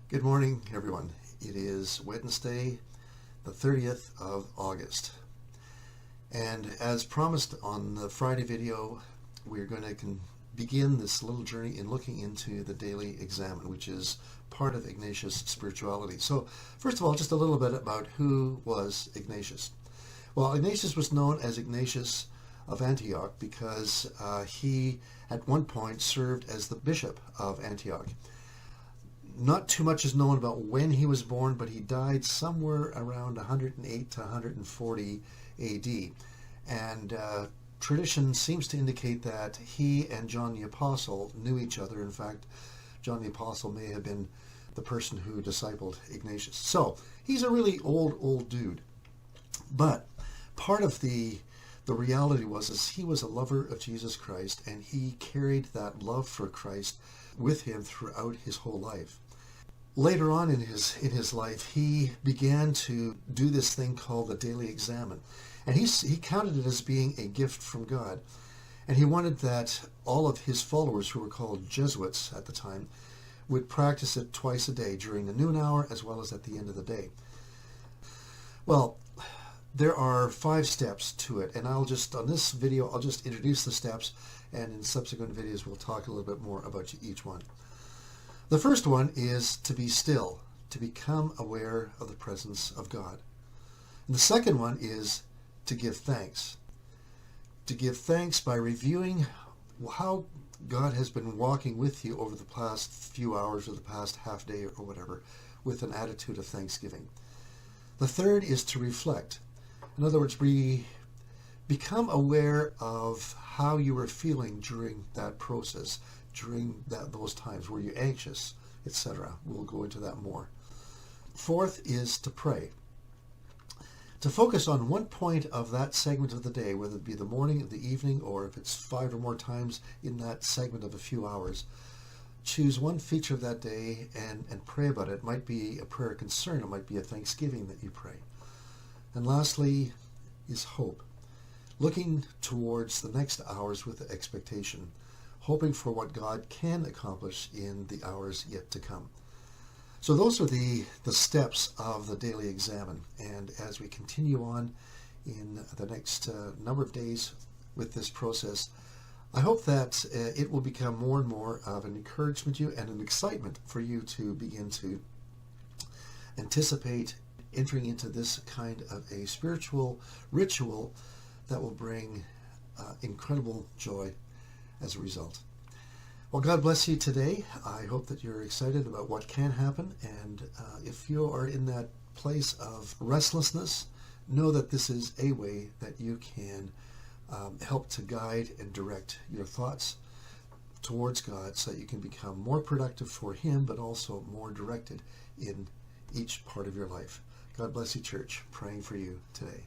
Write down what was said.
Good morning, everyone. It is Wednesday, the 30th of August. And as promised on the Friday video, we're going to begin this little journey in looking into the daily Examen, which is part of Ignatius' spirituality. So, first of all, just a little bit about who was Ignatius. Well, Ignatius was known as Ignatius of Antioch because he, at one point, served as the bishop of Antioch. Not too much is known about when he was born, but he died somewhere around 108 to 140 AD. And tradition seems to indicate that he and John the Apostle knew each other. In fact, John the Apostle may have been the person who discipled Ignatius. So he's a really old dude. But part of the reality was he was a lover of Jesus Christ, and he carried that love for Christ with him throughout his whole life. Later on in his life, he began to do this thing called the daily Examen, and he counted it as being a gift from God, and he wanted that all of his followers, who were called Jesuits at the time, would practice it twice a day during the noon hour as well as at the end of the day. Well, there are 5 steps to it, and on this video, I'll just introduce the steps, and in subsequent videos, we'll talk a little bit more about each one. The first one is to be still, to become aware of the presence of God. And the second one is to give thanks. To give thanks by reviewing how God has been walking with you over the past few hours or the past half day or whatever, with an attitude of thanksgiving. The third is to reflect. In other words, become aware of how you were feeling during that process, during those times. Were you anxious, etc.? We'll go into that more. Fourth is to pray. To focus on one point of that segment of the day, whether it be the morning, the evening, or if it's 5 or more times in that segment of a few hours. Choose one feature of that day and pray about it. It might be a prayer of concern. It might be a thanksgiving that you pray. And lastly is hope. Looking towards the next hours with expectation, hoping for what God can accomplish in the hours yet to come. So those are the steps of the daily Examen. And as we continue on in the next number of days with this process, I hope that it will become more and more of an encouragement to you and an excitement for you to begin to anticipate entering into this kind of a spiritual ritual that will bring incredible joy as a result. Well, God bless you today. I hope that you're excited about what can happen, and if you are in that place of restlessness, know that this is a way that you can help to guide and direct your thoughts towards God so that you can become more productive for Him, but also more directed in each part of your life. God bless you, church. Praying for you today.